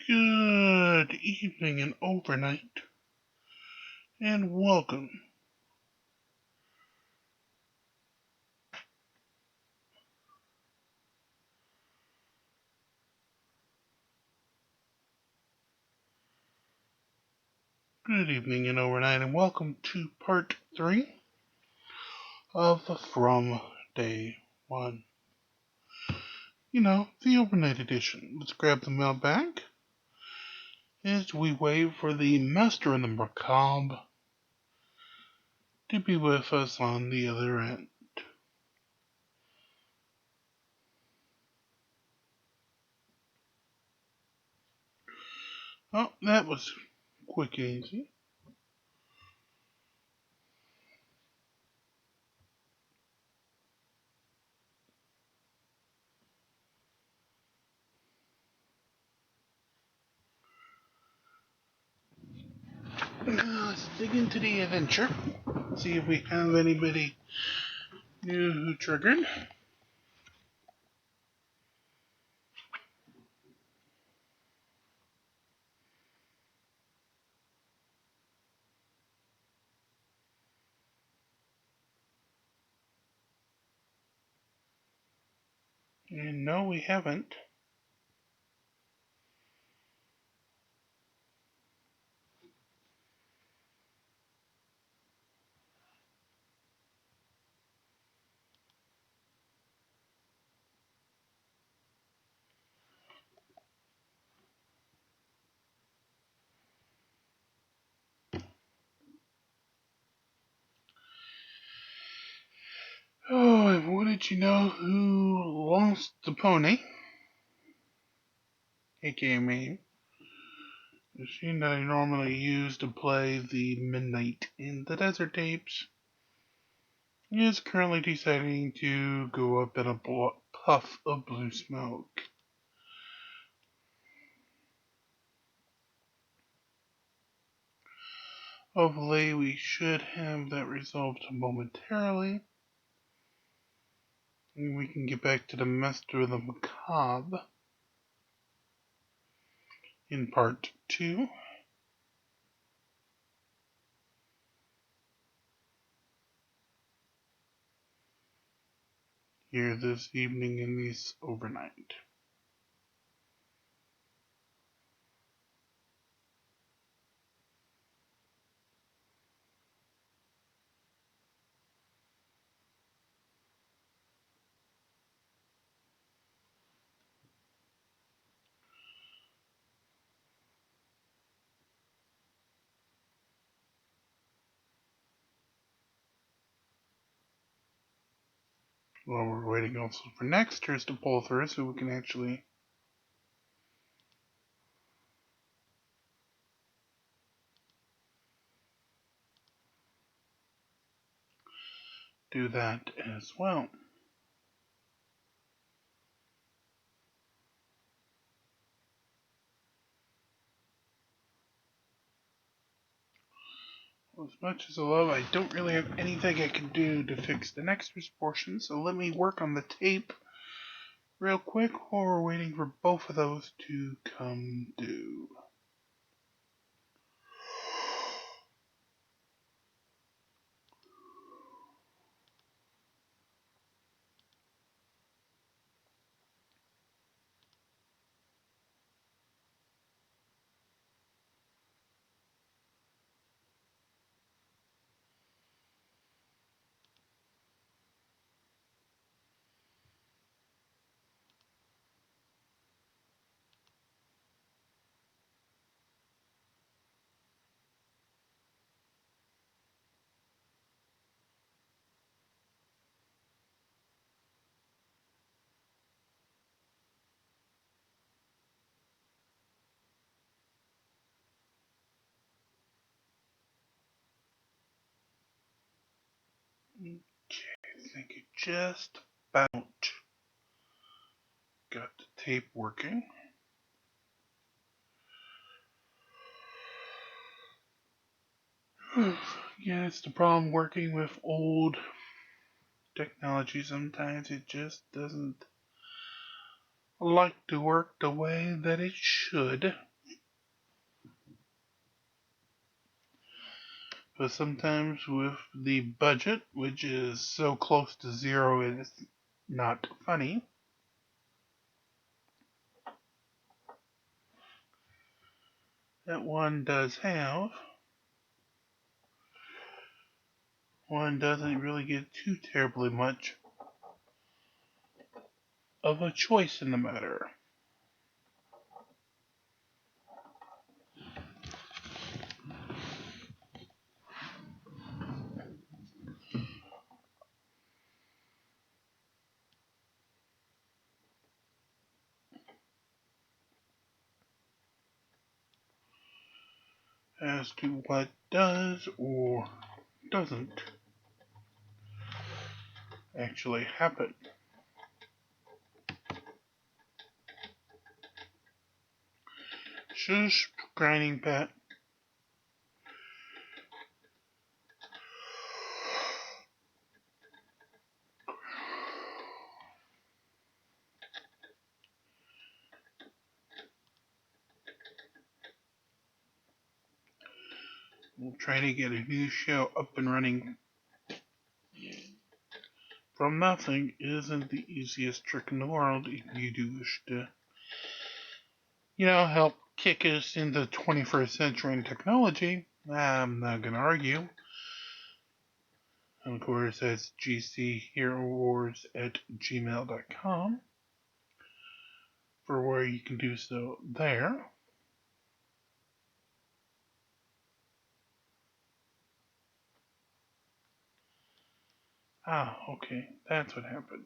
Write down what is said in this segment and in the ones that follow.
Good evening and overnight, and welcome. Good evening and overnight, and welcome to part 3 of From Day 1. The overnight edition. Let's grab the mailbag as we wait for the master in the Macabre to be with us on the other end. Oh, that was quick and easy. Now let's dig into the adventure. See if we have anybody new who triggered. And no, we haven't. Oh, and wanted you know who lost the pony? AKA me. The machine that I normally use to play the Midnight in the Desert tapes is currently deciding to go up in a puff of blue smoke. Hopefully we should have that resolved momentarily, and we can get back to the Master of the Macabre in part 2. Here this evening and this overnight. While we're waiting also for Nexters to pull through so we can actually do that as well. As much as I love, I don't really have anything I can do to fix the Nexters portion, so let me work on the tape real quick while we're waiting for both of those to come due. Okay, I think it just about got the tape working. Yeah, it's the problem working with old technology. Sometimes it just doesn't like to work the way that it should. But sometimes with the budget, which is so close to zero it's not funny, that one does have, one doesn't really get too terribly much of a choice in the matter. As to what does or doesn't actually happen. Shush, grinding Pat. We'll try to get a new show up and running from nothing isn't the easiest trick in the world if you do wish to, help kick us in the 21st century in technology. I'm not going to argue. And of course, that's gcheroewars@gmail.com for where you can do so there. Ah, okay, that's what happened.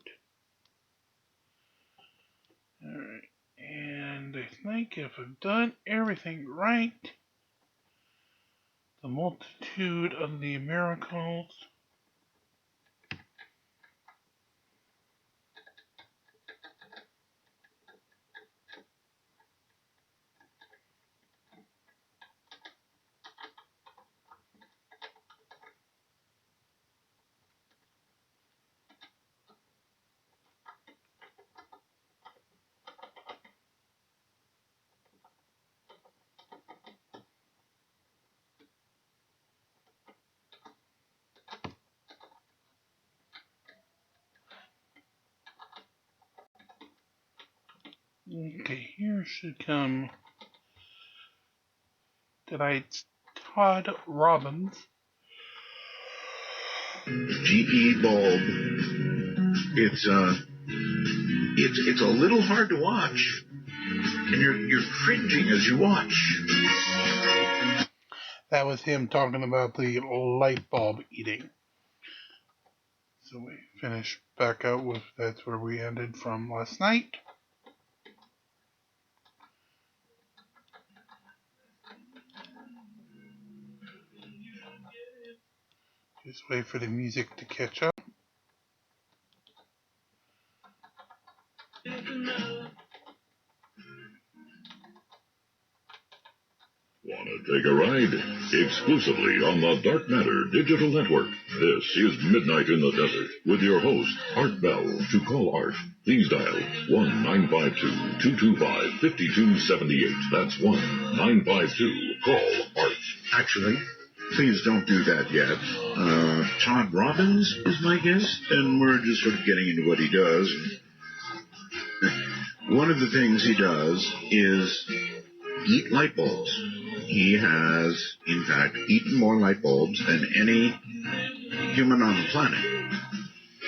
Alright, and I think if I've done everything right, the multitude of the miracles. Okay, here should come tonight's Todd Robbins. GE bulb. It's a little hard to watch, and you're cringing as you watch. That was him talking about the light bulb eating. So we finish back out with that's where we ended from last night. Just wait for the music to catch up. Wanna take a ride? Exclusively on the Dark Matter Digital Network. This is Midnight in the Desert with your host, Art Bell. To call Art, please dial 1-952-225-5278. That's 1-952-CALL ART. Actually, please don't do that yet. Todd Robbins is my guest, and we're just sort of getting into what he does. One of the things he does is eat light bulbs. He has, in fact, eaten more light bulbs than any human on the planet.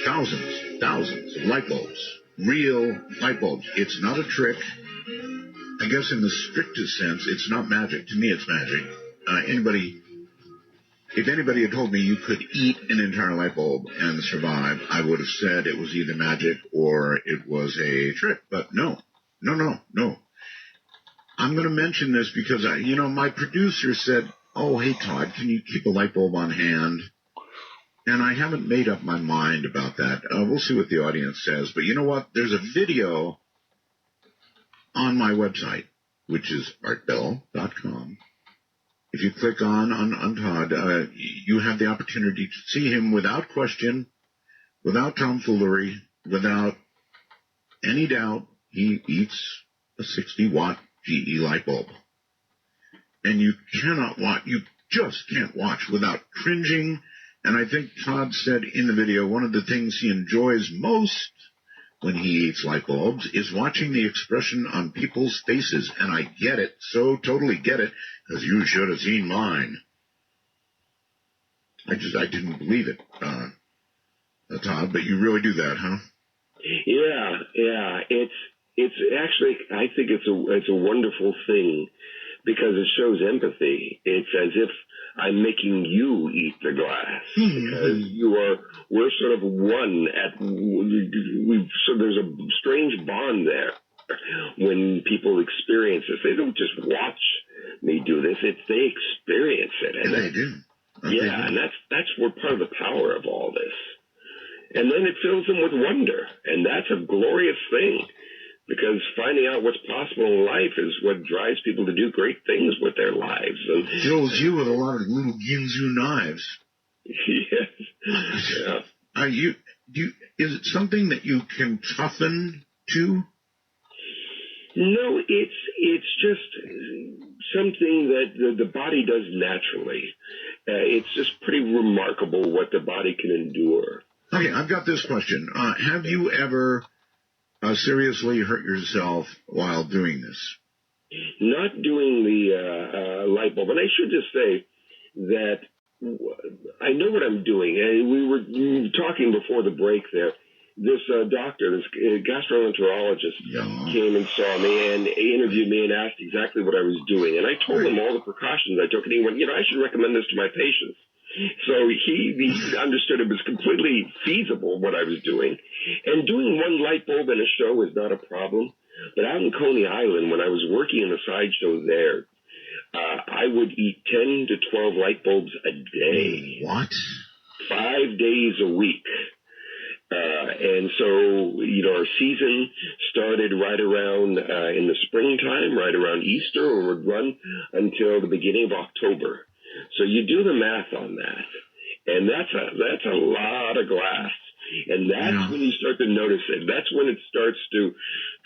Thousands of light bulbs. Real light bulbs. It's not a trick. I guess in the strictest sense, it's not magic. To me, it's magic. If anybody had told me you could eat an entire light bulb and survive, I would have said it was either magic or it was a trick. But no. I'm going to mention this because, my producer said, oh, hey, Todd, can you keep a light bulb on hand? And I haven't made up my mind about that. We'll see what the audience says. But you know what? There's a video on my website, which is artbell.com. If you click on Todd, you have the opportunity to see him without question, without tomfoolery, without any doubt. He eats a 60-watt GE light bulb. And you just can't watch without cringing. And I think Todd said in the video one of the things he enjoys most when he eats light bulbs is watching the expression on people's faces. And I get it, so totally get it, because you should have seen mine. I didn't believe it, Todd, but you really do that, huh? Yeah. It's actually, I think it's a wonderful thing because it shows empathy. It's as if I'm making you eat the glass because we're sort of one so there's a strange bond there when people experience this. They don't just watch me do this; they experience it. And they do. And that's what part of the power of all this. And then it fills them with wonder, and that's a glorious thing. Because finding out what's possible in life is what drives people to do great things with their lives. And fills you with a lot of little Ginsu knives. Yes. Yeah. Is it something that you can toughen to? No, it's just something that the body does naturally. It's just pretty remarkable what the body can endure. Okay, I've got this question. Have you ever seriously hurt yourself while doing this? Not doing the light bulb. And I should just say that I know what I'm doing. We were talking before the break there. This doctor, this gastroenterologist, came and saw me and interviewed me and asked exactly what I was doing. And I told him all the precautions I took. And he went, I should recommend this to my patients. So he understood it was completely feasible what I was doing. And doing one light bulb in a show is not a problem. But out in Coney Island, when I was working in the sideshow there, I would eat 10 to 12 light bulbs a day. What? 5 days a week. And so, our season started right around in the springtime, right around Easter, or would run until the beginning of October. So you do the math on that, and that's a lot of glass, and that's when you start to notice it. That's when it starts to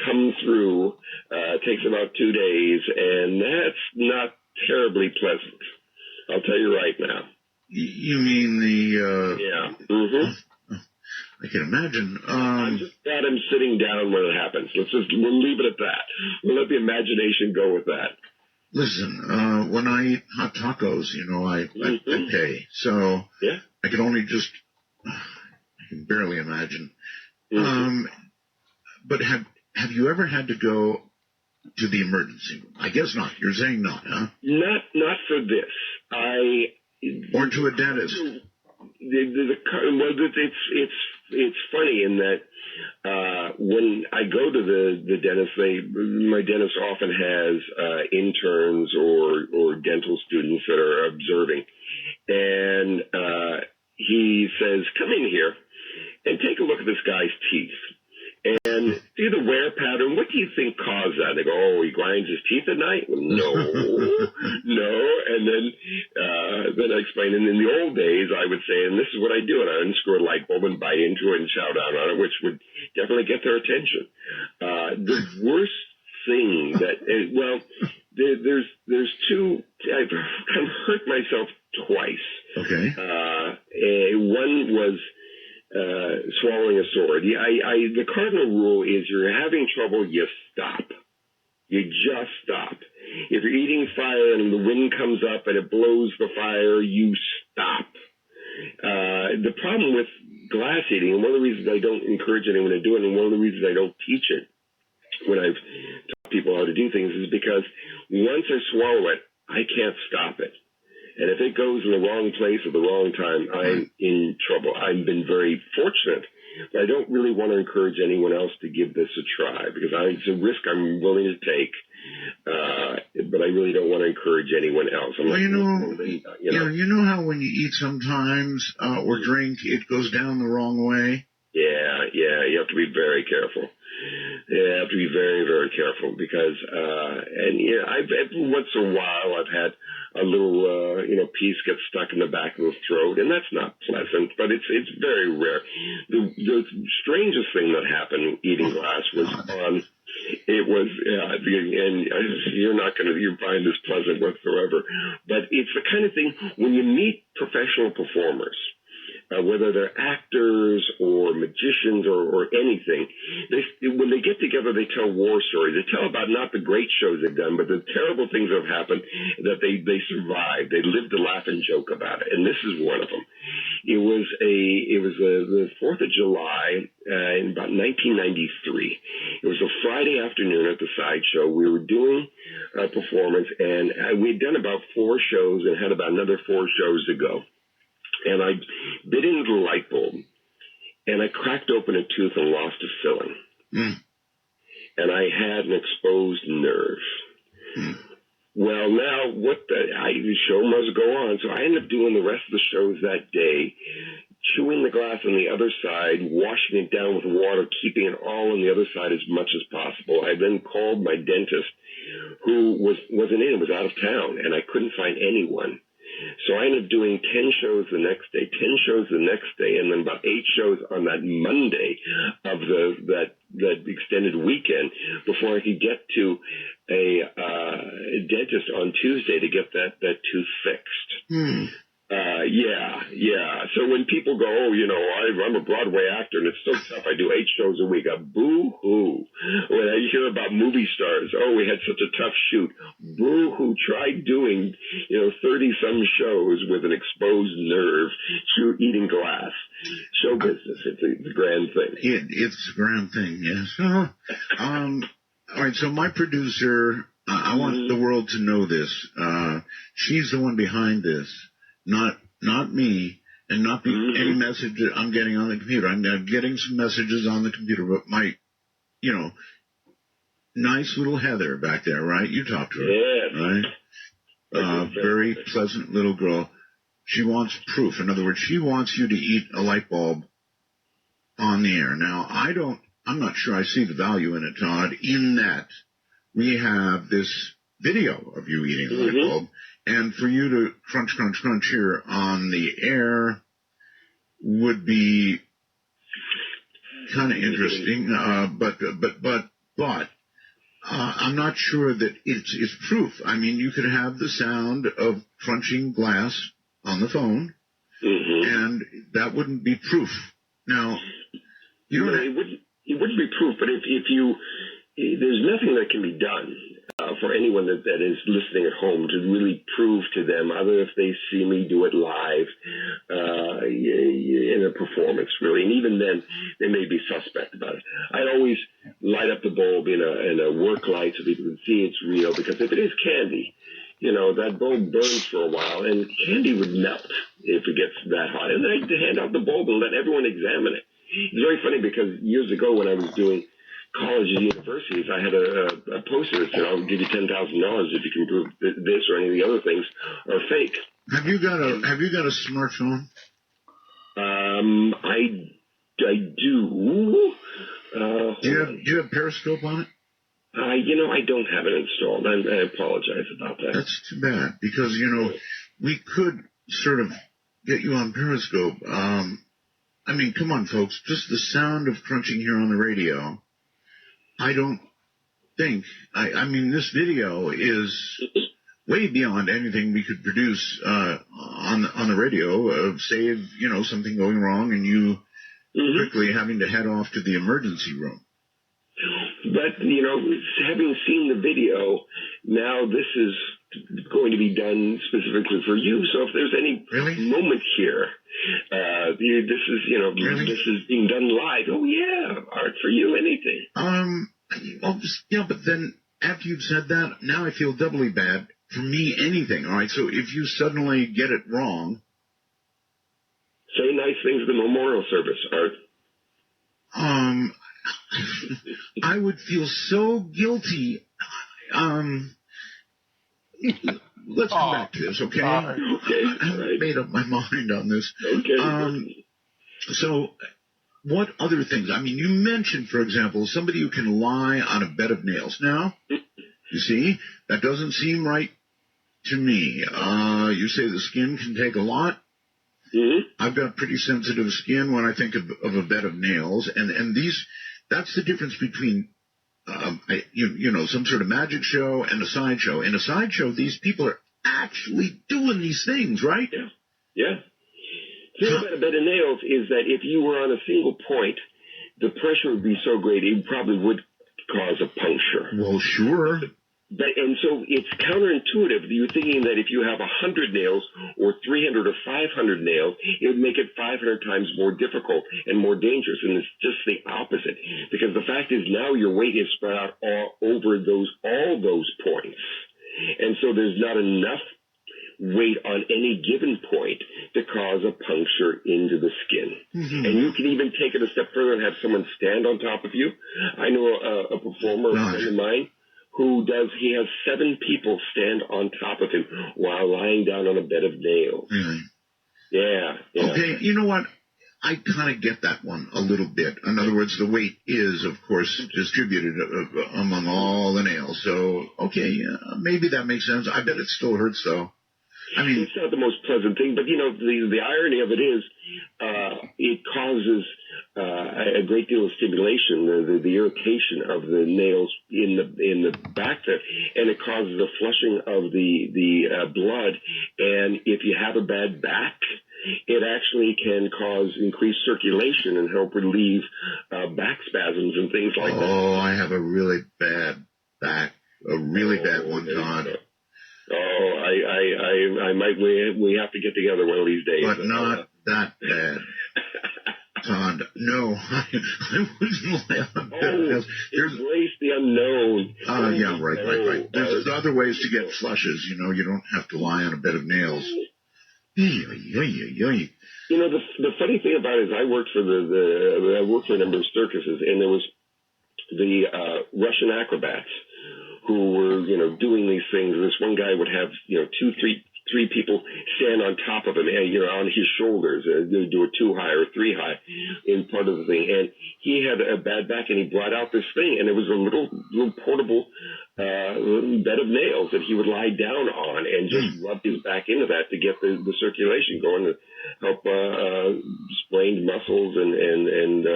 come through. It takes about 2 days, and that's not terribly pleasant. I'll tell you right now. You mean the? Yeah. Mm-hmm. I can imagine. I'm just glad I'm sitting down when it happens. We'll leave it at that. We'll let the imagination go with that. Listen, when I eat hot tacos, I pay. So I can only I can barely imagine. But have you ever had to go to the emergency room? I guess not. You're saying not, huh? Not for this. Or to a dentist. It's funny in that when I go to the dentist, my dentist often has interns or dental students that are observing, and he says, "Come in here and take a look at this guy's teeth and see the wear pattern. What do you think caused that?" They go, "Oh, he grinds his teeth at night." Well, no. And then I explain. And in the old days, I would say, and this is what I do, and I unscrew a light bulb and bite into it and shout out on it, which would definitely get their attention. The worst thing there's two. I've hurt myself twice. Okay. One was swallowing a sword. The cardinal rule is you're having trouble, you stop. You just stop. If you're eating fire and the wind comes up and it blows the fire, you stop. The problem with glass eating, and one of the reasons I don't encourage anyone to do it, and one of the reasons I don't teach it when I've taught people how to do things, is because once I swallow it, I can't stop it. And if it goes in the wrong place at the wrong time, I'm in trouble. I've been very fortunate, but I don't really want to encourage anyone else to give this a try because it's a risk I'm willing to take. But I really don't want to encourage anyone else. Well, you know how when you eat sometimes or drink, it goes down the wrong way? Yeah, you have to be very careful. You have to be very, very careful because, every once in a while I've had a little, piece get stuck in the back of the throat, and that's not pleasant, but it's very rare. The strangest thing that happened eating glass was on It was, you're not going to, you find this pleasant whatsoever. But it's the kind of thing, when you meet professional performers, whether they're actors or magicians or anything, when they get together, they tell war stories. They tell about not the great shows they've done, but the terrible things that have happened that they survived. They lived to laugh and joke about it, and this is one of them. It was the 4th of July in about 1993. It was a Friday afternoon at the sideshow. We were doing a performance, and we had done about 4 shows and had about another 4 shows to go. And I bit into the light bulb, and I cracked open a tooth and lost a filling. And I had an exposed nerve. Well, now the show must go on. So I ended up doing the rest of the shows that day, chewing the glass on the other side, washing it down with water, keeping it all on the other side as much as possible. I then called my dentist, who wasn't in, was out of town, and I couldn't find anyone. So I ended up doing 10 shows the next day, 10 shows the next day, and then about 8 shows on that Monday of that extended weekend before I could get to a dentist on Tuesday to get that tooth fixed. Yeah. So when people go, I'm a Broadway actor and it's so tough, I do 8 shows a week, boo-hoo. When I hear about movie stars, we had such a tough shoot, boo-hoo, try doing, 30-some shows with an exposed nerve, eating glass. Show business, it's a grand thing. It's a grand thing, yes. All right, so my producer, I want the world to know this. She's the one behind this. Not me, and not any message that I'm getting on the computer. I'm getting some messages on the computer, but my, nice little Heather back there, right? You talked to her, right? Very pleasant little girl. She wants proof. In other words, she wants you to eat a light bulb on the air. Now, I'm not sure I see the value in it, Todd, in that we have this video of you eating a light bulb. And for you to crunch here on the air would be kind of interesting, but I'm not sure that it's proof. I mean, you could have the sound of crunching glass on the phone, and that wouldn't be proof. Now, it wouldn't be proof, but if there's nothing that can be done for anyone that is listening at home to really prove to them, other if they see me do it live in a performance, really. And even then, they may be suspect about it. I always light up the bulb in a work light so people can see it's real, because if it is candy, that bulb burns for a while, and candy would melt if it gets that hot. And then I hand out the bulb and let everyone examine it. It's very funny, because years ago when I was doing colleges and universities, I had a poster that said, I'll give you $10,000 if you can prove this or any of the other things are fake. Have you got a smartphone? I do. Do you have Periscope on it? I don't have it installed. I apologize about that. That's too bad, because, we could sort of get you on Periscope. I mean, come on, folks. Just the sound of crunching here on the radio. I don't think, I mean, this video is way beyond anything we could produce on the radio, save, something going wrong and you quickly having to head off to the emergency room. But, having seen the video, now this is going to be done specifically for you. So if there's any moment here, this is being done live. Oh, yeah, art for you, anything. But then after you've said that, now I feel doubly bad. For me, anything. All right, so if you suddenly get it wrong. Say nice things at the memorial service, Art. I would feel so guilty. Let's come back to this, okay? I haven't made up my mind on this. Okay. So, what other things? I mean, you mentioned, for example, somebody who can lie on a bed of nails. Now, you see, that doesn't seem right to me. You say the skin can take a lot. I've got pretty sensitive skin when I think of a bed of nails, and that's the difference between some sort of magic show and a sideshow. In a sideshow, these people are actually doing these things, right? Yeah. Yeah. The thing about a bed of nails is that if you were on a single point, the pressure would be so great it probably would cause a puncture. Well, sure. And so it's counterintuitive. You're thinking that if you have 100 nails or 300 or 500 nails, it would make it 500 times more difficult and more dangerous. And it's just the opposite. Because the fact is now your weight is spread out all over all those points. And so there's not enough weight on any given point to cause a puncture into the skin. Mm-hmm. And you can even take it a step further and have someone stand on top of you. I know a performer, a friend of mine, he has 7 people stand on top of him while lying down on a bed of nails. Really? Yeah. Okay, you know what? I kind of get that one a little bit. In other words, the weight is, of course, distributed among all the nails. So, okay, maybe that makes sense. I bet it still hurts, though. I mean, it's not the most pleasant thing, but the irony of it is, it causes a great deal of stimulation, the irritation of the nails in the back there, and it causes a flushing of the blood. And if you have a bad back, it actually can cause increased circulation and help relieve back spasms and things like that. Oh, I have a really bad back, a really bad one, Todd. I might. We have to get together one of these days. But not that bad, Todd. No, I wouldn't lay on bed. Embrace the unknown. Yeah, right. There's other ways to get flushes. You don't have to lie on a bed of nails. The funny thing about it is I worked for I worked for a number of circuses, and there was the Russian acrobats who were, doing these things. This one guy would have, 2, 3 people stand on top of him, on his shoulders, do a 2 high or 3 high in part of the thing. And he had a bad back, and he brought out this thing, and it was a little portable bed of nails that he would lie down on and just rub his back into that to get the circulation going, to help sprained muscles and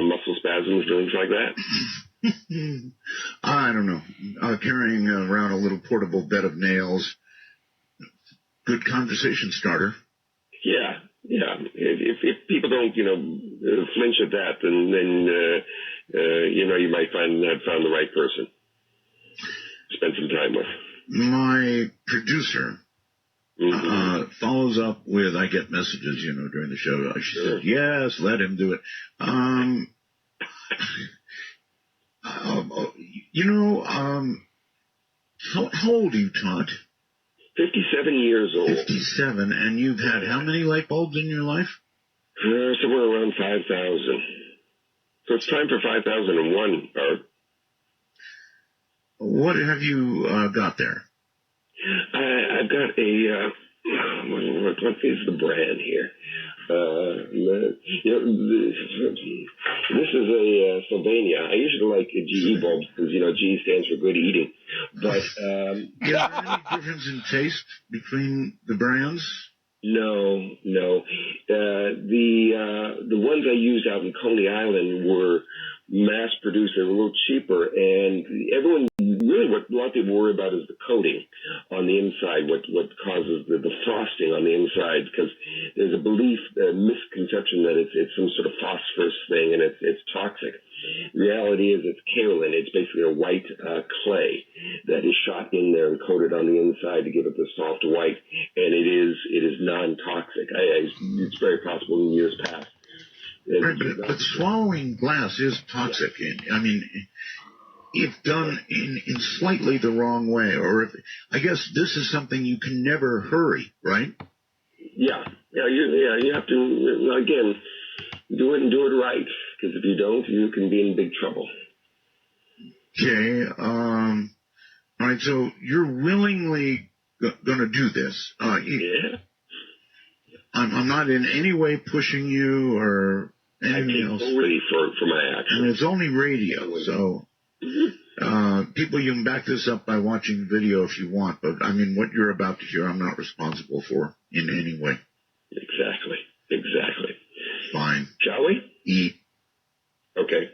muscle spasms, things like that. I don't know. Carrying around a little portable bed of nails, good conversation starter. Yeah. If people don't, flinch at that, then you might have found the right person. Spend some time with. My producer follows up with, I get messages, during the show. She said, yes, let him do it. How old are you, Todd? 57 years old. 57, and you've had how many light bulbs in your life? Somewhere around 5,000. So it's time for 5,001, Art. What have you got there? I've got a, what is the brand here? This is a Sylvania. I usually like GE bulbs because, G stands for good eating. But is there any difference in taste between the brands? No. The ones I used out in Coney Island were mass produced. They were a little cheaper, and everyone really, what a lot of people worry about is the coating on the inside, what causes the frosting on the inside, because there's a belief, a misconception that it's some sort of phosphorus thing and it's toxic. The reality is it's kaolin. It's basically a white clay that is shot in there and coated on the inside to give it the soft white, and it is non-toxic. It's very possible in years past. Right, but swallowing glass is toxic. I mean, if done in slightly the wrong way, or I guess this is something you can never hurry, right? Yeah. You have to again do it and do it right, because if you don't, you can be in big trouble. Okay. All right. So you're willingly going to do this. Yeah. I'm not in any way pushing you or anything else. I'm ready for my action. And it's only radio, so people, you can back this up by watching the video if you want. But I mean, what you're about to hear, I'm not responsible for in any way. Exactly. Fine. Shall we? Eat. Okay.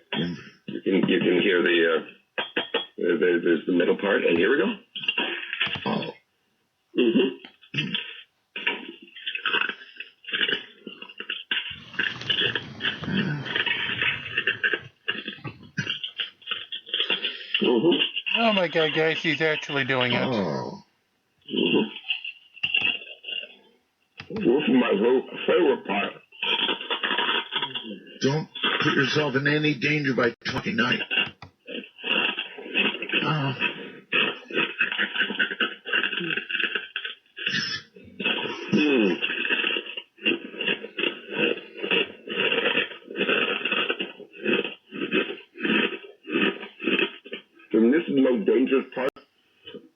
You can hear the apart, and here we go. Oh. Mm-hmm. Mm-hmm. Oh my God, guys, he's actually doing it. Oh. Mm-hmm. This is my favorite part. Don't put yourself in any danger by talking night. Oh. Mm. And this is the most dangerous part.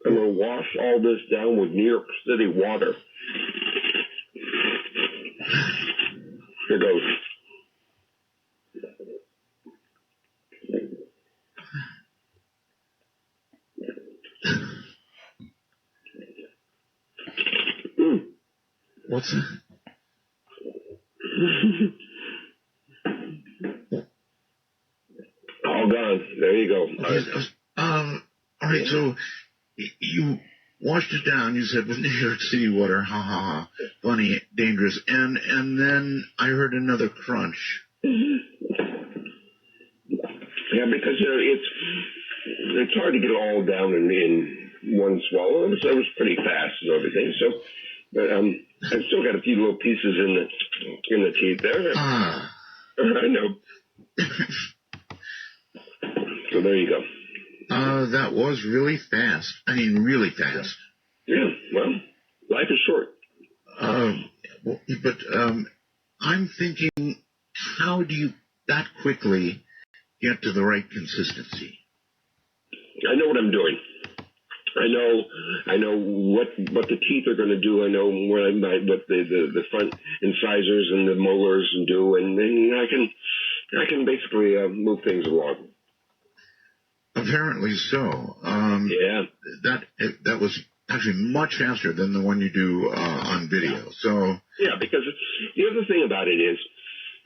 I'm going to wash all this down with New York City water. Here goes. Mm. What's that? All gone. There you go. Okay, all right, so you washed it down. You said with New York City water, ha ha ha, funny, dangerous, and then I heard another crunch. Yeah, because it's hard to get it all down in one swallow. It was pretty fast and everything. So, but I've still got a few little pieces in the teeth there. Ah. I know. So there you go. That was really fast. I mean, really fast. Yeah, well, life is short. But I'm thinking, how do you that quickly get to the right consistency? I know what I'm doing. I know what the teeth are going to do. I know what the front incisors and the molars do, and then I can basically move things along. Apparently so. Yeah. That was actually much faster than the one you do on video. So yeah, because the other thing about it is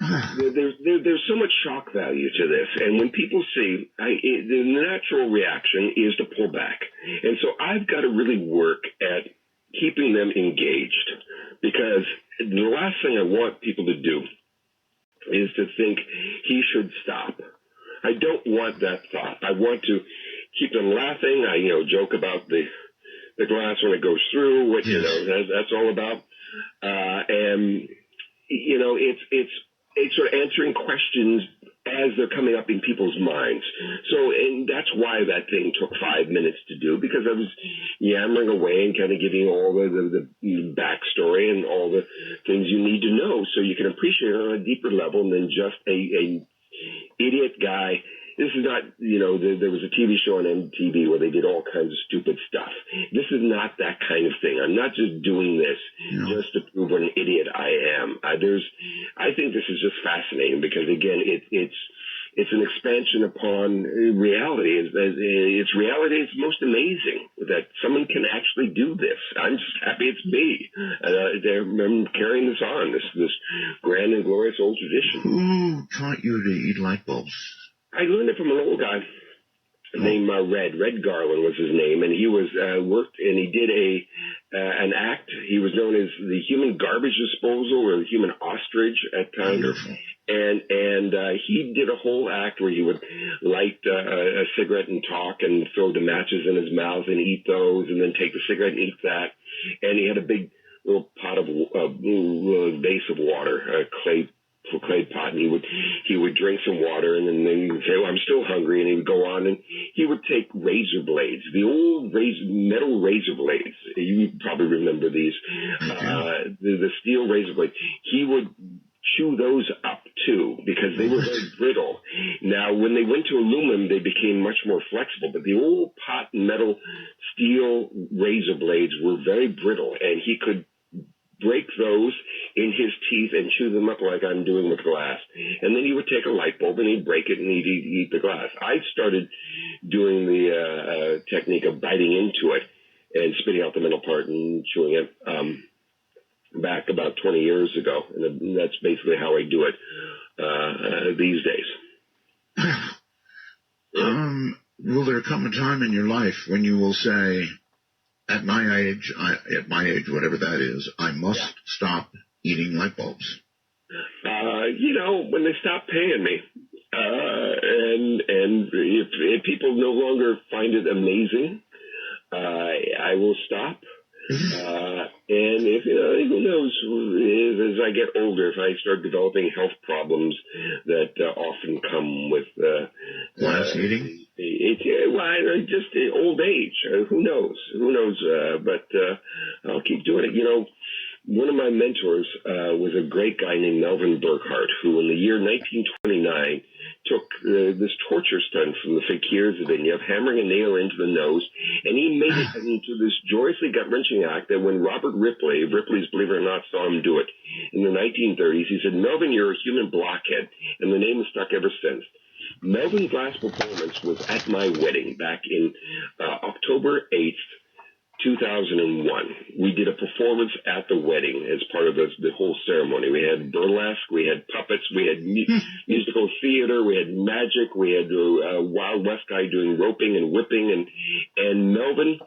there's so much shock value to this, and when people see, the natural reaction is to pull back, and so I've got to really work at keeping them engaged, because the last thing I want people to do is to think he should stop. I don't want that thought. I want to keep them laughing. I joke about the glass when it goes through, what that's all about, and it's sort of answering questions as they're coming up in people's minds. So, and that's why that thing took 5 minutes to do, because I was yammering away and kind of giving all the backstory and all the things you need to know so you can appreciate it on a deeper level than just a idiot guy. This is not, there was a TV show on MTV where they did all kinds of stupid stuff. This is not that kind of thing. I'm not just doing this just to prove what an idiot I am. I think this is just fascinating because, again, it's an expansion upon reality. It's reality. It's most amazing that someone can actually do this. I'm just happy it's me. I'm carrying this on, this grand and glorious old tradition. Who taught you to eat light bulbs? I learned it from an old guy named Red Garland was his name, and he was worked and he did an act. He was known as the human garbage disposal or the human ostrich at times. And he did a whole act where he would light a cigarette and talk and throw the matches in his mouth and eat those, and then take the cigarette and eat that. And he had a big little pot of vase of water, a clay pot, and he would drink some water, and then he would say, "Oh, I'm still hungry," and he would go on, and he would take razor blades, the old metal razor blades. You probably remember these, the steel razor blades. He would chew those up too because they were very brittle. Now, when they went to aluminum, they became much more flexible, but the old pot metal steel razor blades were very brittle, and he could break those in his teeth and chew them up like I'm doing with glass. And then he would take a light bulb and he'd break it and he'd eat the glass. I started doing the technique of biting into it and spitting out the middle part and chewing it back about 20 years ago. And that's basically how I do it these days. will there come a time in your life when you will say, at my age, whatever that is, I must stop eating light bulbs? When they stop paying me, and if people no longer find it amazing, I will stop. And if who knows, as I get older, if I start developing health problems that often come with glass eating, just old age. Who knows? But I'll keep doing it. One of my mentors was a great guy named Melvin Burkhart, who in the year 1929 took this torture stunt from the fakirs of India of hammering a nail into the nose, and he made it into this joyously gut-wrenching act that when Robert Ripley's, believe it or not, saw him do it in the 1930s, he said, "Melvin, you're a human blockhead," and the name has stuck ever since. Melvin's last performance was at my wedding back in October 8th, 2001. We did a performance at the wedding as part of the whole ceremony. We had burlesque, we had puppets, we had musical theater, we had magic, we had a Wild West guy doing roping and whipping, and Melvin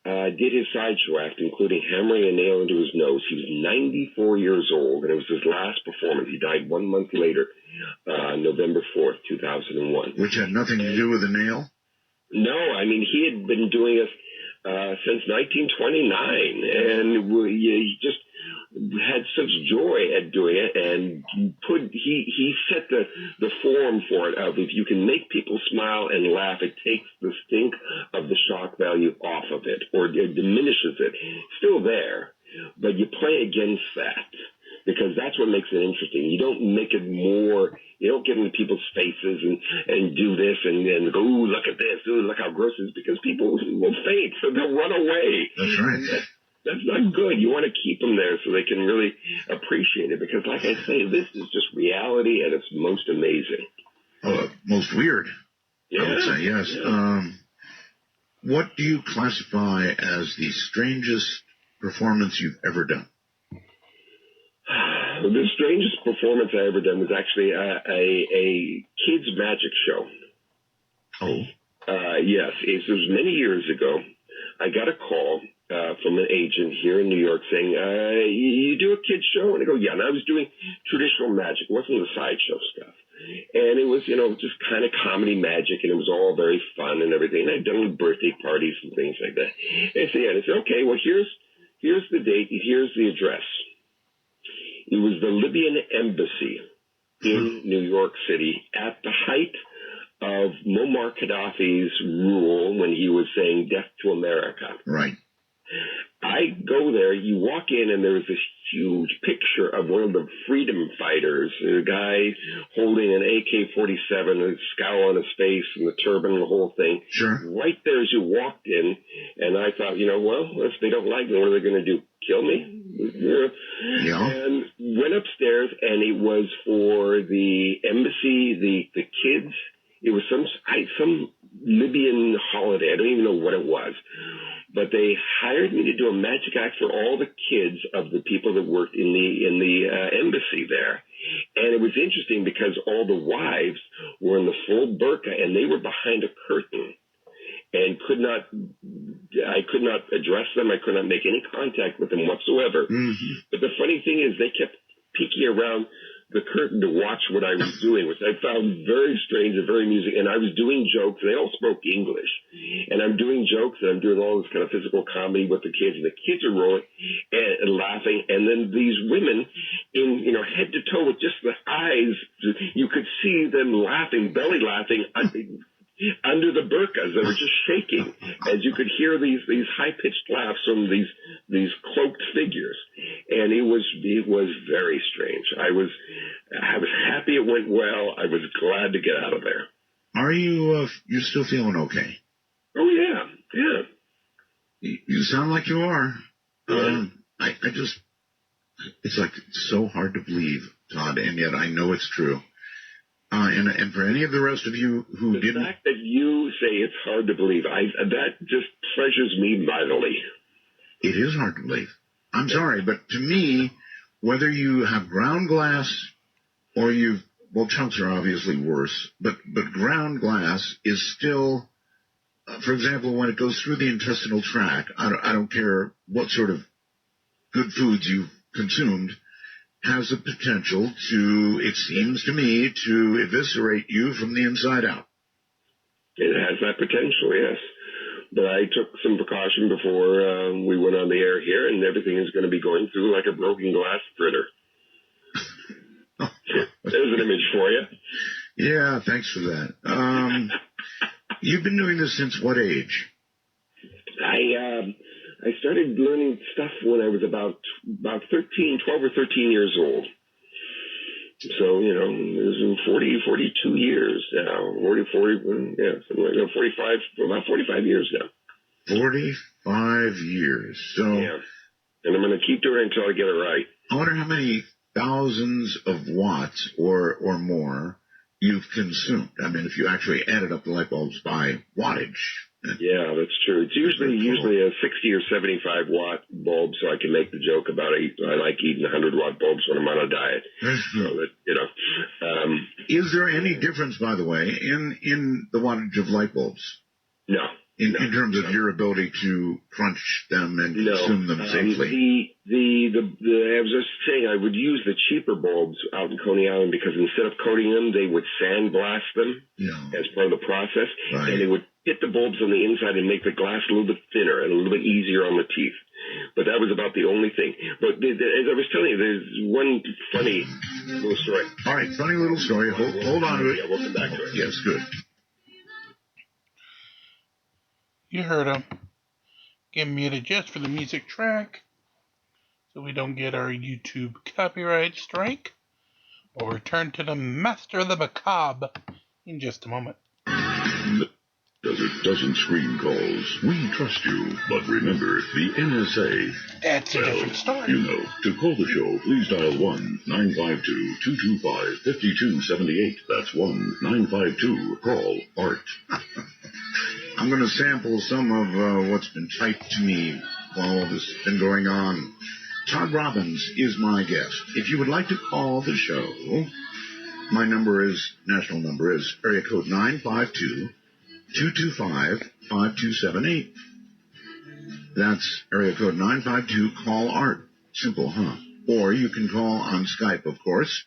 did his sideshow act, including hammering a nail into his nose. He was 94 years old, and it was his last performance. He died 1 month later, November 4th, 2001. Which had nothing to do with the nail? No, I mean, he had been doing it since 1929, and he just had such joy at doing it, and he set the form for it of, if you can make people smile and laugh, it takes the stink of the shock value off of it, or it diminishes it. Still there, but you play against that, because that's what makes it interesting. You don't make it more, you don't get into people's faces and do this and go, ooh, look at this, ooh, look how gross it is, because people will faint, so they'll run away. That's right. That's not good. You want to keep them there so they can really appreciate it, because, like I say, this is just reality at its most amazing. Most weird, yeah. I would say, yes. Yeah. What do you classify as the strangest performance you've ever done? The strangest performance I ever done was actually a kids' magic show. Oh. Yes. It was many years ago. I got a call from an agent here in New York saying, you do a kids' show? And I go, yeah. And I was doing traditional magic. It wasn't the sideshow stuff. And it was, just kind of comedy magic, and it was all very fun and everything. And I'd done birthday parties and things like that. And so, I said, okay, well, here's the date, here's the address. It was the Libyan embassy in New York City at the height of Muammar Gaddafi's rule when he was saying death to America. Right. I go there, you walk in, and there's this huge picture of one of the freedom fighters, a guy holding an AK-47, a scowl on his face, and the turban and the whole thing. Sure. Right there as you walked in, and I thought, well, if they don't like me, what are they going to do? Kill me? Yeah. And went upstairs, and it was for the embassy, the kids. It was some Libyan holiday. I don't even know what it was. But they hired me to do a magic act for all the kids of the people that worked in the embassy there. And it was interesting because all the wives were in the full burqa, and they were behind a curtain, and I could not address them. I could not make any contact with them whatsoever. Mm-hmm. But the funny thing is, they kept peeking around the curtain to watch what I was doing, which I found very strange and very amusing. And I was doing jokes. They all spoke English. And I'm doing jokes, and I'm doing all this kind of physical comedy with the kids. And the kids are rolling and laughing. And then these women in, head to toe with just the eyes, you could see them laughing, belly laughing under the burqas. They were just shaking, as you could hear these high-pitched laughs from these cloaked figures. And it was very strange. I was happy it went well. I was glad to get out of there. Are you you're still feeling okay? Oh yeah. You sound like you are. Yeah. It's like so hard to believe, Todd, and yet I know it's true. And for any of the rest of you who didn't... The fact that you say it's hard to believe, that just pleasures me mightily. It is hard to believe. I'm sorry, but to me, whether you have ground glass or chunks are obviously worse, but ground glass is still for example, when it goes through the intestinal tract, I don't care what sort of good foods you've consumed, has the potential to, it seems to me, to eviscerate you from the inside out. It has that potential, yes. But I took some precaution before we went on the air here, and everything is going to be going through like a broken glass printer. There's an image for you. Yeah, thanks for that. You've been doing this since what age? I started learning stuff when I was about 12 or 13 years old. So, it was 42 years now. something like that, 45, about 45 years now. 45 years. So, yeah. And I'm going to keep doing it until I get it right. I wonder how many thousands of watts or more you've consumed. I mean, if you actually added up the light bulbs by wattage. Yeah, that's true. It's usually a 60 or 75 watt bulb, so I can make the joke about I like eating 100 watt bulbs when I'm on a diet. So that, Is there any difference, by the way, in the wattage of light bulbs? No. In terms of your ability to crunch them and consume them safely? I was just saying I would use the cheaper bulbs out in Coney Island because instead of coating them, they would sandblast them as part of the process, right. And they would hit the bulbs on the inside and make the glass a little bit thinner and a little bit easier on the teeth. But that was about the only thing. But as I was telling you, there's one funny little story. All right, funny little story. Hold on to it. Yeah, we'll come back to it. Yes, good. You heard him. Get muted just for the music track, so we don't get our YouTube copyright strike. We'll return to the master of the macabre in just a moment. Desert doesn't screen calls. We trust you. But remember, the NSA... That's a different story. To call the show, please dial 1-952-225-5278. That's 1-952-CALL-ART. I'm going to sample some of what's been typed to me while all this has been going on. Todd Robbins is my guest. If you would like to call the show, my national number is area code 952-225-5278. That's area code 952-CALL-ART. Simple, huh? Or you can call on Skype, of course.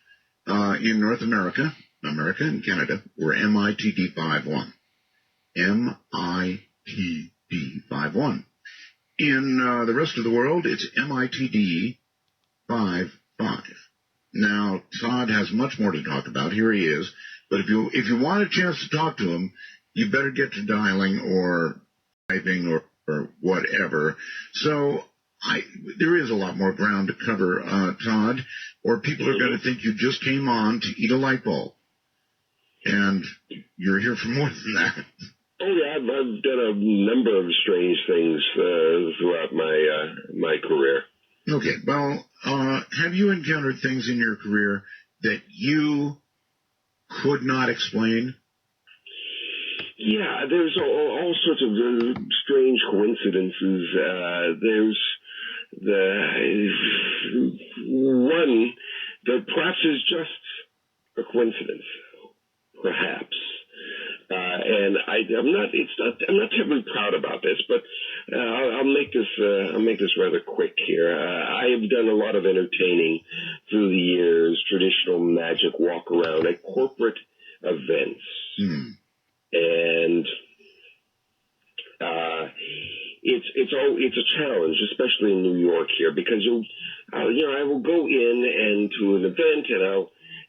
In North America and Canada, we're MITD51. MITD51. In the rest of the world, it's MITD55. Now, Todd has much more to talk about. Here he is. But if you want a chance to talk to him, you better get to dialing or typing or whatever. So there is a lot more ground to cover, Todd, or people are going to think you just came on to eat a light bulb. And you're here for more than that. Oh, yeah, I've done a number of strange things throughout my career. Okay, well, have you encountered things in your career that you could not explain? Yeah, there's all sorts of strange coincidences. There's one that perhaps is just a coincidence, perhaps. And I'm not terribly proud about this, but I'll make this rather quick here. I have done a lot of entertaining through the years, traditional magic walk around at corporate events, and it's a challenge, especially in New York here, because I will go in and to an event and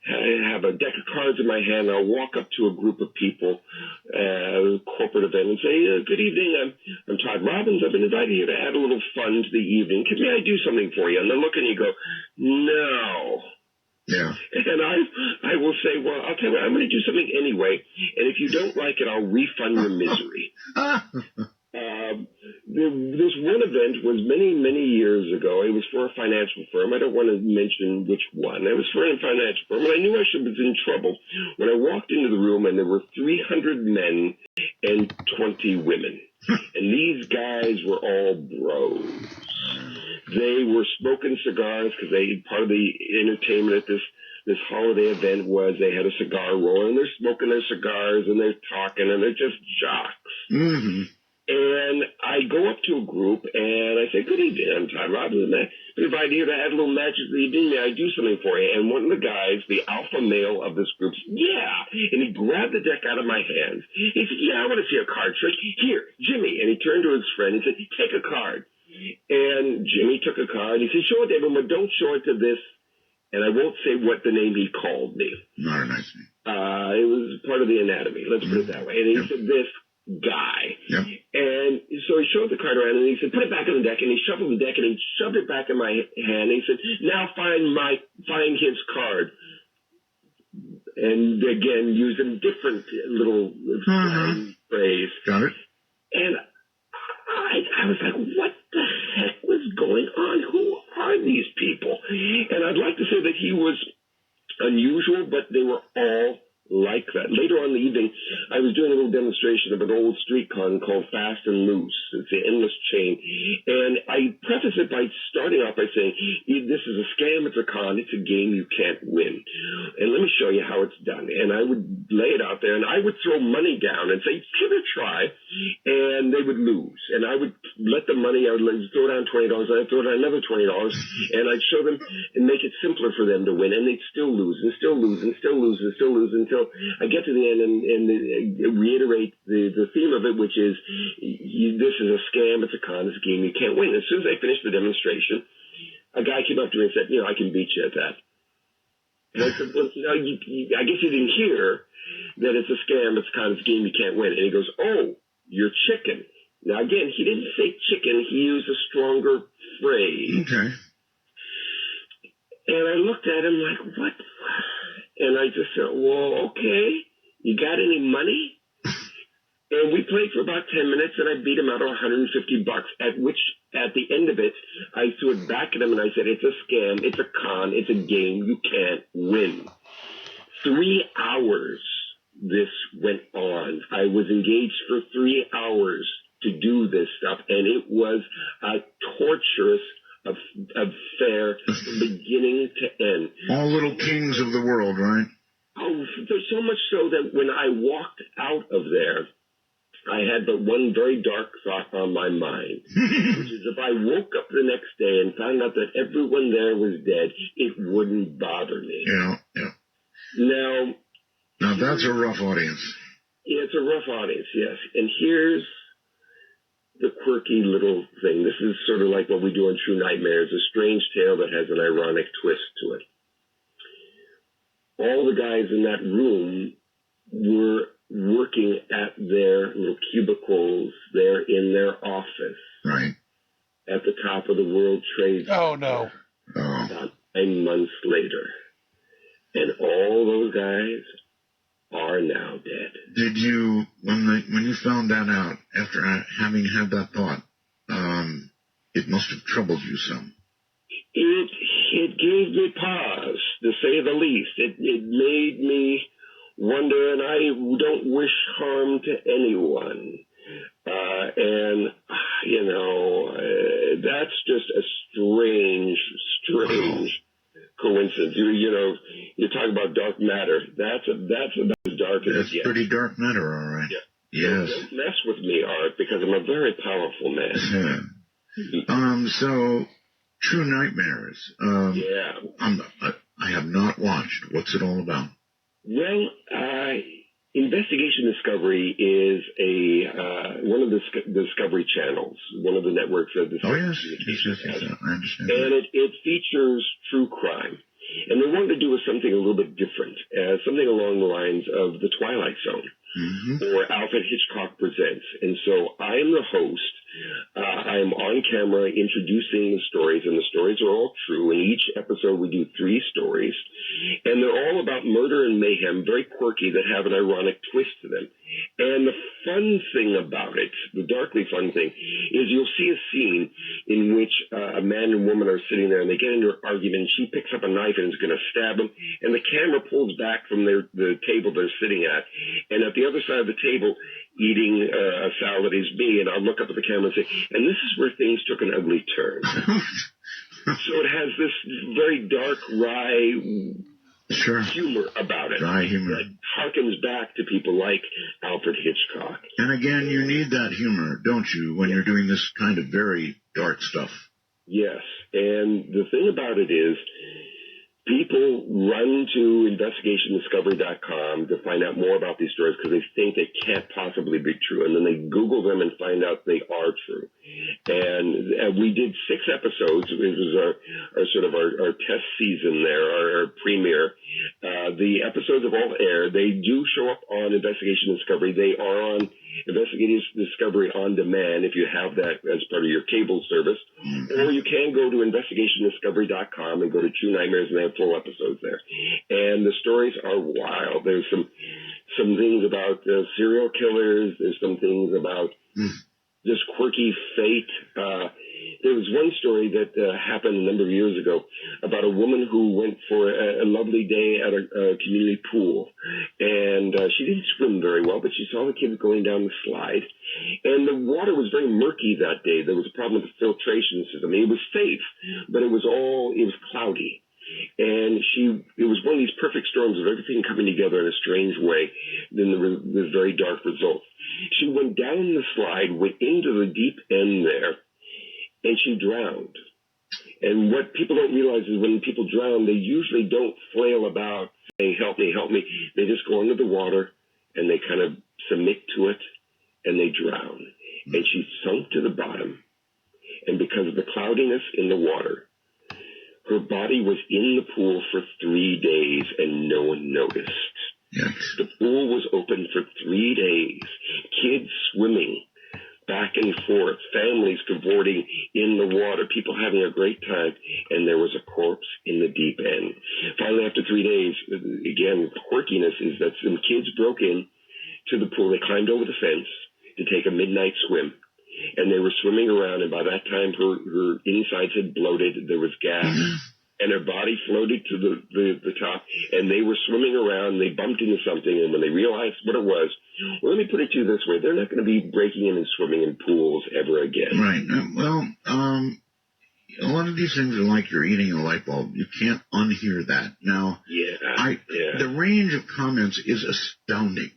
I have a deck of cards in my hand. I'll walk up to a group of people, corporate event, and say, "Good evening. I'm Todd Robbins. I've been invited here to add a little fun to the evening. May I do something for you?" And they look and you go, "No." Yeah. And I will say, "Well, I'll tell you what, I'm going to do something anyway. And if you don't like it, I'll refund your misery." This one event was many, many years ago. It was for a financial firm. I don't want to mention which one. It was for a financial firm, and I knew I was in trouble when I walked into the room, and there were 300 men and 20 women. And these guys were all bros. They were smoking cigars because part of the entertainment at this holiday event was they had a cigar roller, and they're smoking their cigars, and they're talking, and they're just jocks. Mm-hmm. And I go up to a group and I say, "Good evening, I'm Todd Robbins. I've been invited here to add a little magic to the evening. May I do something for you?" And one of the guys, the alpha male of this group, said, "Yeah." And he grabbed the deck out of my hands. He said, "Yeah, I want to see a card trick. Here, Jimmy." And he turned to his friend and said, "Take a card." And Jimmy took a card. He said, "Show it to everyone, but don't show it to this." And I won't say what the name he called me. Not a nice name. It was part of the anatomy. Let's put it that way. And he said, "This guy." Yep. And so he showed the card around and he said, "Put it back on the deck." And he shuffled the deck and he shoved it back in my hand. And he said, "Now find his card." And again, used a different little phrase. Got it. And I was like, what the heck was going on? Who are these people? And I'd like to say that he was unusual, but they were all like that. Later on in the evening, I was doing a little demonstration of an old street con called Fast and Loose. It's the endless chain. And I preface it by starting off by saying, this is a scam, it's a con, it's a game you can't win. And let me show you how it's done. And I would lay it out there, and I would throw money down and say, "Give it a try." And they would lose. And I would let the money, I would throw down $20, I'd throw down another $20, and I'd show them and make it simpler for them to win. And they'd still lose, and still lose, and still lose, and still lose, until I get to the end and reiterate the theme of it, which is, this is a scam, it's a con, it's a game you can't win. As soon as I finished the demonstration, a guy came up to me and said, "I can beat you at that." And I said, "Well, no, I guess you didn't hear that it's a scam, it's a con, it's a game you can't win." And he goes, "Oh, you're chicken." Now, again, he didn't say chicken, he used a stronger phrase. Okay. And I looked at him like, what? And I just said, "Well, okay, you got any money?" And we played for about 10 minutes, and I beat him out of $150, at the end of it, I threw it back at him, and I said, "It's a scam, it's a con, it's a game you can't win." 3 hours this went on. I was engaged for 3 hours to do this stuff, and it was a torturous affair from beginning to end. All little kings of the world, right? Oh, there's so much so that when I walked out of there, I had but one very dark thought on my mind, which is if I woke up the next day and found out that everyone there was dead, it wouldn't bother me. Yeah. Now that's a rough audience. Yeah, it's a rough audience, yes. And here's the quirky little thing. This is sort of like what we do on True Nightmares, a strange tale that has an ironic twist to it. All the guys in that room were working at their little cubicles there in their office. Right. At the top of the World Trade Center. Oh, no. About 9 months later. And all those guys are now dead. Did you, when you found that out, after having had that thought, it must have troubled you some? It gave me pause, to say the least. It made me wonder, and I don't wish harm to anyone. That's just a strange coincidence. You talk about dark matter. That's about as dark as it gets. That's pretty dark matter, all right. Yeah. Yes. Don't mess with me, Art, because I'm a very powerful man. So, True Nightmares. Yeah. I have not watched. What's it all about? Well, Investigation Discovery is one of the Discovery channels, one of the networks of Discovery. Oh, yes. I understand. And it features true crime. And they wanted to do something a little bit different, something along the lines of The Twilight Zone. Or Alfred Hitchcock Presents. And so I am the host. I am on camera introducing the stories, and the stories are all true. In each episode, we do 3 stories, and they're all about murder and mayhem, very quirky, that have an ironic twist to them. And the fun thing about it, the darkly fun thing, is you'll see a scene in which a man and woman are sitting there, and they get into an argument, and she picks up a knife and is going to stab him, and the camera pulls back from the table they're sitting at, and at the other side of the table, eating a salad is me, and I'll look up at the camera and say, "And this is where things took an ugly turn." So it has this very dark, wry humor about it. Dry humor. That harkens back to people like Alfred Hitchcock. And again, you need that humor, don't you, when you're doing this kind of very dark stuff? Yes. And the thing about it is, people run to investigationdiscovery.com to find out more about these stories because they think they can't possibly be true. And then they Google them and find out they are true. And we did 6 episodes. It was our test season there, our premiere. The episodes have all aired. They do show up on Investigation Discovery. They are on Investigation Discovery on demand if you have that as part of your cable service. Or you can go to investigationdiscovery.com and go to True Nightmares, and they have full episodes there. And the stories are wild. There's some things about serial killers. There's some things about this quirky fate. There was one story that happened a number of years ago about a woman who went for a lovely day at a community pool. And she didn't swim very well, but she saw the kids going down the slide. And the water was very murky that day. There was a problem with the filtration system. It was safe, but it was cloudy. And it was one of these perfect storms of everything coming together in a strange way. Then there was this very dark result. She went down the slide, went into the deep end there, and she drowned. And what people don't realize is when people drown, they usually don't flail about saying, help me, help me. They just go under the water and they kind of submit to it and they drown. And she sunk to the bottom. And because of the cloudiness in the water, her body was in the pool for 3 days and no one noticed. Yes. The pool was open for 3 days. Kids swimming back and forth, families cavorting in the water, people having a great time, and there was a corpse in the deep end. Finally, after 3 days, again, the quirkiness is that some kids broke in to the pool. They climbed over the fence to take a midnight swim, and they were swimming around, and by that time, her insides had bloated. There was gas. And her body floated to the top, and they were swimming around. They bumped into something, and when they realized what it was, well, let me put it to you this way. They're not going to be breaking in and swimming in pools ever again. Right. Well, a lot of these things are like you're eating a light bulb. You can't unhear that. Now, the range of comments is astounding.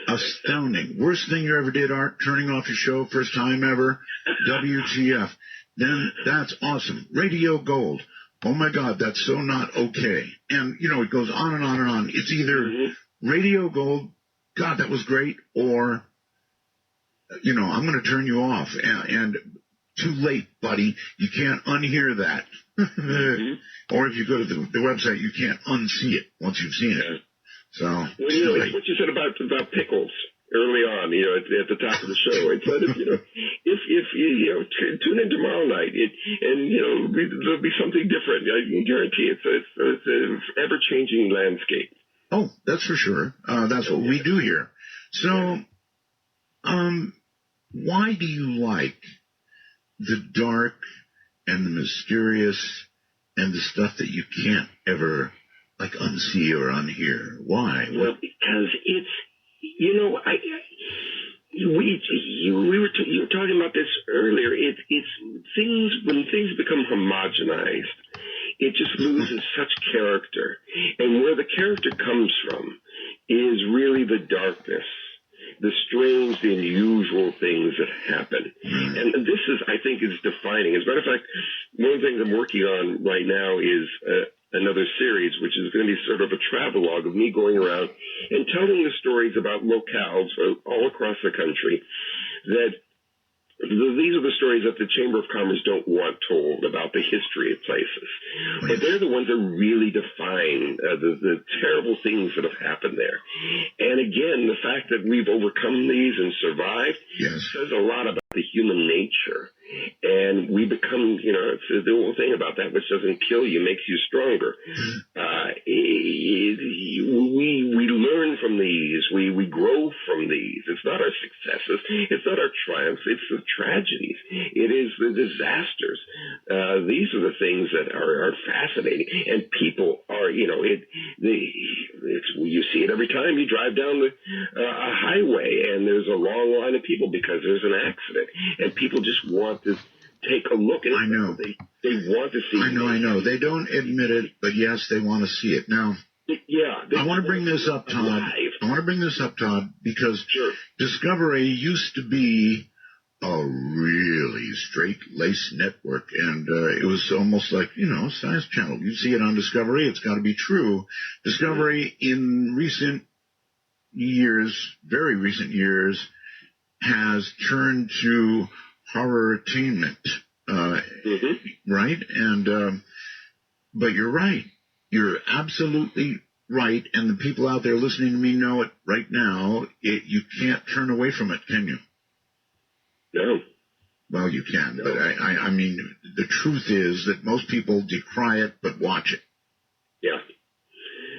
Astounding. Worst thing you ever did, Art, turning off your show, first time ever, WTF. Then that's awesome. Radio Gold. Oh, my God, that's so not okay. And, it goes on and on and on. It's either Radio Gold, God, that was great, or, I'm going to turn you off. And too late, buddy. You can't unhear that. Or if you go to the website, you can't unsee it once you've seen it. So, it's what you said about pickles early on, at the top of the show. I said, if you tune in tomorrow night, there'll be something different. I can guarantee it's an ever-changing landscape. Oh, that's for sure. That's what we do here. So, why do you like the dark and the mysterious and the stuff that you can't ever, unsee or unhear? Why? Well, because it's, you were talking about this earlier. It's things, when things become homogenized, it just loses such character. And where the character comes from is really the darkness, the strange, the unusual things that happen. And this is, I think, is defining. As a matter of fact, one of the things I'm working on right now is another series, which is going to be sort of a travelogue of me going around and telling the stories about locales all across the country that these are the stories that the Chamber of Commerce don't want told about the history of places. But they're the ones that really define the terrible things that have happened there. And again, the fact that we've overcome these and survived says a lot about the human nature. And we become, it's the whole thing about that which doesn't kill you makes you stronger. We learn from these. We grow from these. It's not our successes. It's not our triumphs. It's the tragedies. It is the disasters. These are the things that are fascinating. And people are, you see it every time you drive down a highway and there's a long line of people because there's an accident. And people just want to take a look at it. I know. They want to see it. I know. They don't admit it, but yes, they want to see it. Now, Yeah. I want to bring this up, Todd. Because Sure. Discovery used to be a really straight-laced network, and it was almost like, Science Channel. You see it on Discovery, it's got to be true. Discovery in recent years, very recent years, has turned to horror-tainment, right? And but you're right. You're absolutely right, and the people out there listening to me know it right now. You can't turn away from it, can you? No. Well, you can, but I mean, the truth is that most people decry it but watch it. Yeah.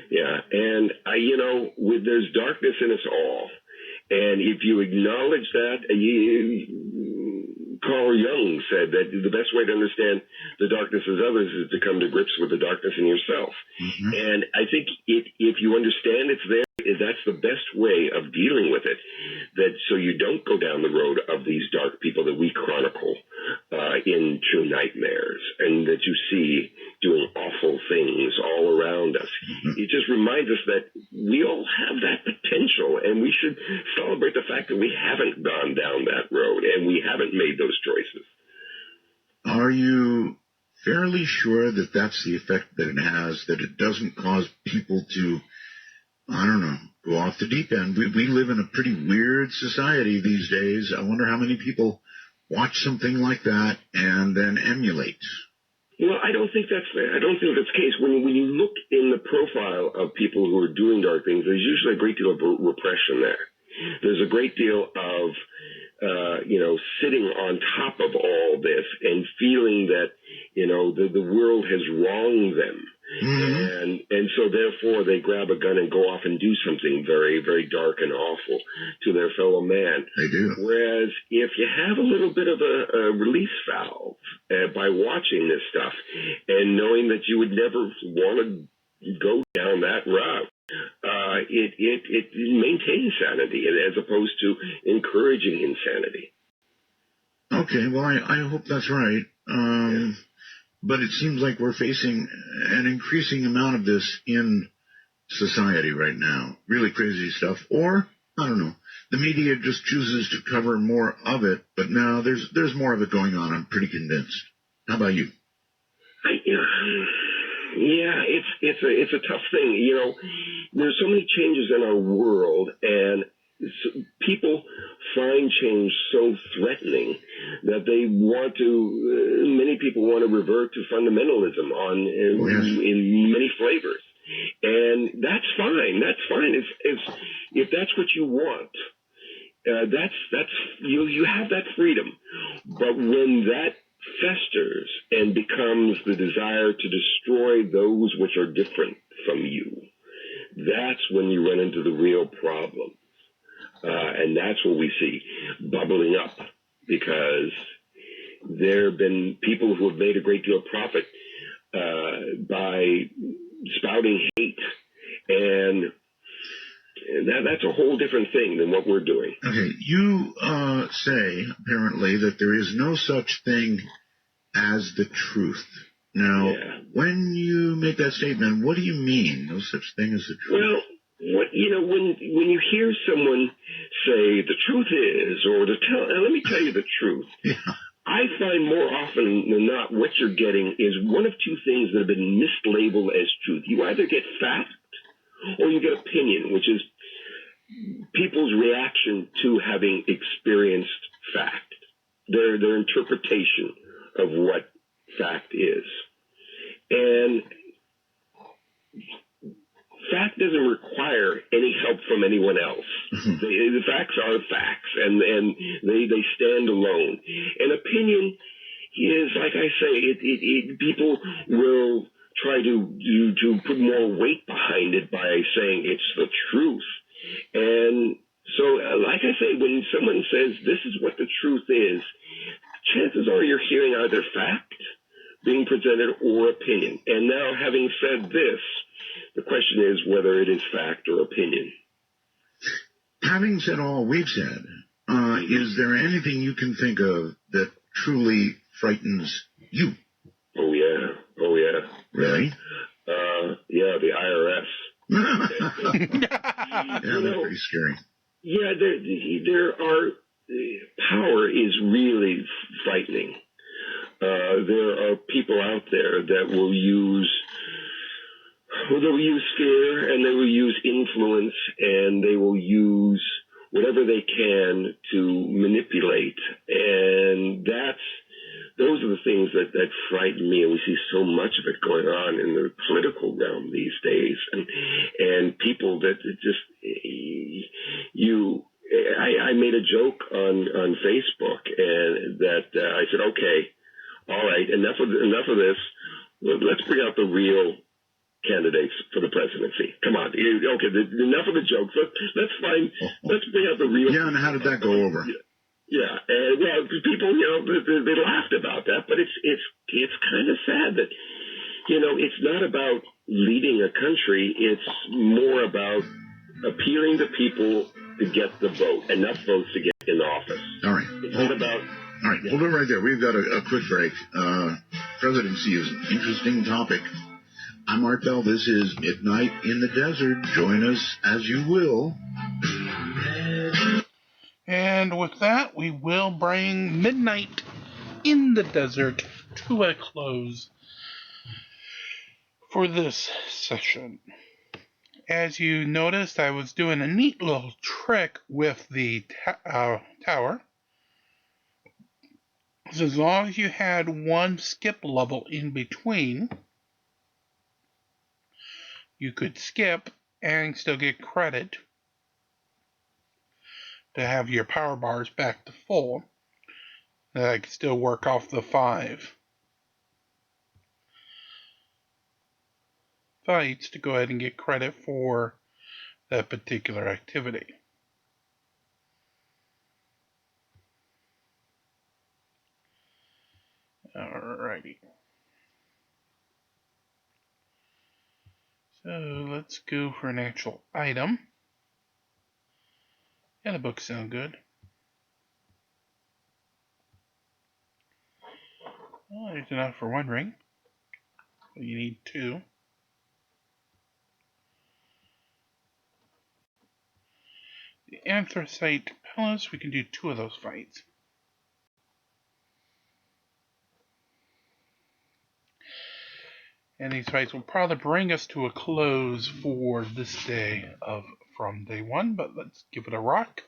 Yeah, and there's darkness in us all, and if you acknowledge that, Carl Jung said that the best way to understand the darkness of others is to come to grips with the darkness in yourself. Mm-hmm. And I think if you understand it's there, that's the best way of dealing with it. That so you don't go down the road of these dark people that we chronicle in True Nightmares, and that you see doing awful things all around us. Mm-hmm. It just reminds us that we all have that potential, and we should celebrate the fact that we haven't gone down that road and we haven't made those choices. Are you fairly sure that that's the effect that it has, that it doesn't cause people to, I don't know, go off the deep end? We live in a pretty weird society these days. I wonder how many people watch something like that and then emulate. Well, I don't think that's the case. When you look in the profile of people who are doing dark things, there's usually a great deal of repression there. There's a great deal of sitting on top of all this and feeling that the world has wronged them. Mm-hmm. And so therefore they grab a gun and go off and do something very, very dark and awful to their fellow man. They do. Whereas if you have a little bit of a release valve by watching this stuff and knowing that you would never want to go down that route, it maintains sanity as opposed to encouraging insanity. Okay, well, I hope that's right. Yeah. But it seems like we're facing an increasing amount of this in society right now. Really crazy stuff. Or, I don't know, the media just chooses to cover more of it, but now there's more of it going on. I'm pretty convinced. How about you? Yeah, it's a tough thing. There's so many changes in our world, and people find change so threatening that many people want to revert to fundamentalism in many flavors. And that's fine. That's fine. If that's what you want, you have that freedom. But when that festers and becomes the desire to destroy those which are different from you, that's when you run into the real problem. And that's what we see bubbling up, because there have been people who have made a great deal of profit by spouting hate, and that's a whole different thing than what we're doing. Okay, you say, apparently, that there is no such thing as the truth. Now, when you make that statement, what do you mean, no such thing as the truth? Well, when you hear someone say the truth is, or let me tell you the truth, I find more often than not what you're getting is one of two things that have been mislabeled as truth. You either get fact or you get opinion, which is people's reaction to having experienced fact, their interpretation of what fact is. And fact doesn't require any help from anyone else. Mm-hmm. The facts are facts, and they stand alone. An opinion is, like I say, people will try to put more weight behind it by saying it's the truth. And so, like I say, when someone says this is what the truth is, chances are you're hearing either fact being presented or opinion. And now, having said this, the question is whether it is fact or opinion. Having said all we've said, is there anything you can think of that truly frightens you? Oh, yeah. Really? Yeah, the IRS. Yeah, they're pretty scary. Yeah, there are, power is really frightening. There are people out there that will use fear, and they will use influence, and they will use whatever they can to manipulate. And those are the things that frighten me, and we see so much of it going on in the political realm these days, and people that just I made a joke on Facebook, and that I said, okay, all right, enough of this. Let's bring out the real candidates for the presidency. Come on, okay, enough of the jokes. Let's bring out the real. Yeah, and how did that go over? Yeah, and well, people, they laughed about that, but it's kind of sad that, it's not about leading a country. It's more about appealing to people to get the vote, enough votes to get in office. All right. It's not about. All right, hold it right there. We've got a quick break. Presidency is an interesting topic. I'm Art Bell. This is Midnight in the Desert. Join us as you will. And with that, we will bring Midnight in the Desert to a close for this session. As you noticed, I was doing a neat little trick with the tower. So as long as you had one skip level in between, you could skip and still get credit to have your power bars back to full. I could still work off the 5 fights to go ahead and get credit for that particular activity. Alrighty. So let's go for an actual item. And a book sound good. Well, there's enough for 1 ring. But you need 2. The Anthracite Palace, we can do 2 of those fights. And these fights will probably bring us to a close for this day of From Day 1, but let's give it a rock.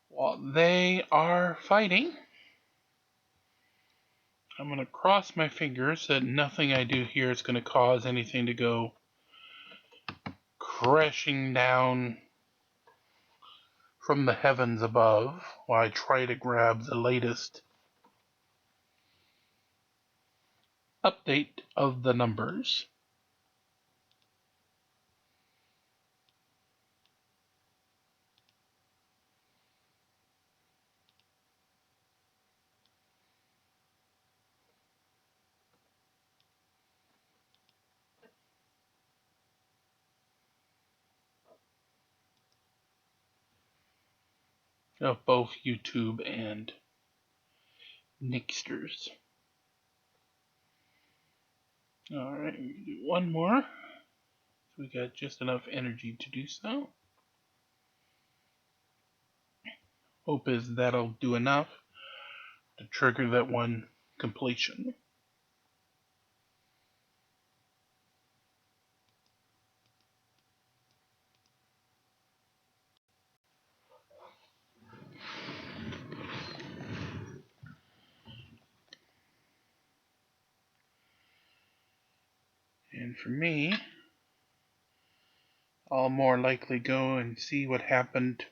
While they are fighting, I'm going to cross my fingers that nothing I do here is going to cause anything to go crashing down from the heavens above while I try to grab the latest update of the numbers. Of both YouTube and Nixters. Alright, we can do 1 more. So we got just enough energy to do so. Hope is that'll do enough to trigger that 1 completion. And for me, I'll more likely go and see what happened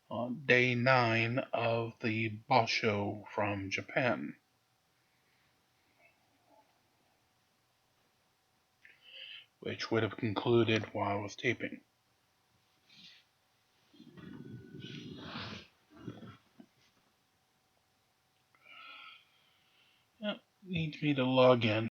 on day 9 of the Basho from Japan, which would have concluded while I was taping. Yep, needs me to log in.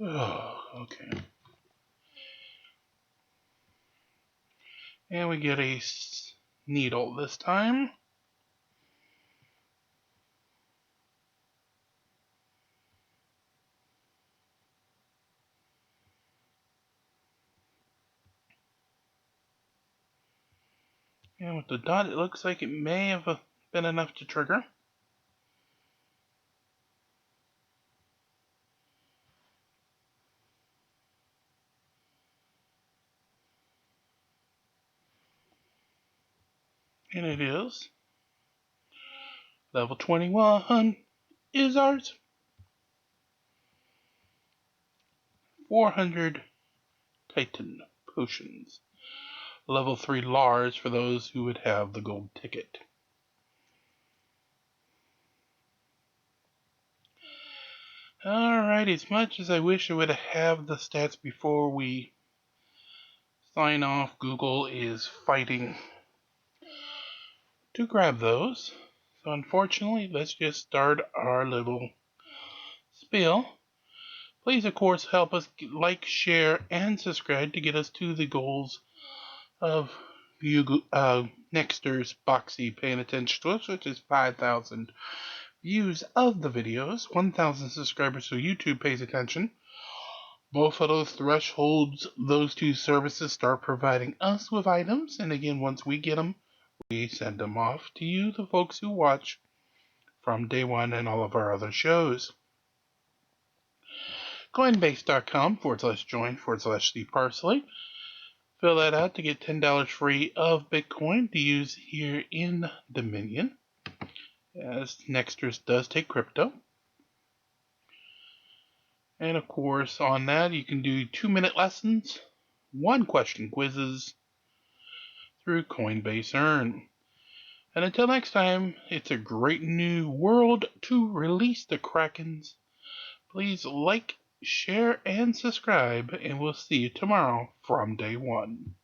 Oh, okay. And we get a needle this time. And with the dot, it looks like it may have been enough to trigger. And it is. Level 21 is ours. 400 Titan potions. Level 3 Lars for those who would have the gold ticket. Alright, as much as I wish I would have the stats before we sign off, Google is fighting to grab those. So unfortunately, let's just start our little spiel. Please, of course, help us like, share, and subscribe to get us to the goals of you, Nexter's Boxy paying attention to us, which is 5,000 views of the videos, 1,000 subscribers so YouTube pays attention. Both of those thresholds, those two services start providing us with items, and again, once we get them, we send them off to you, the folks who watch from day one and all of our other shows. Coinbase.com/join/Steve Parsley. Fill that out to get $10 free of Bitcoin to use here in Dominion, as Nexters does take crypto. And of course, on that, you can do 2-minute lessons, 1-question quizzes through CoinBase Earn. And until next time, it's a great new world to release the Krakens. Please like, share, and subscribe, and we'll see you tomorrow from day one.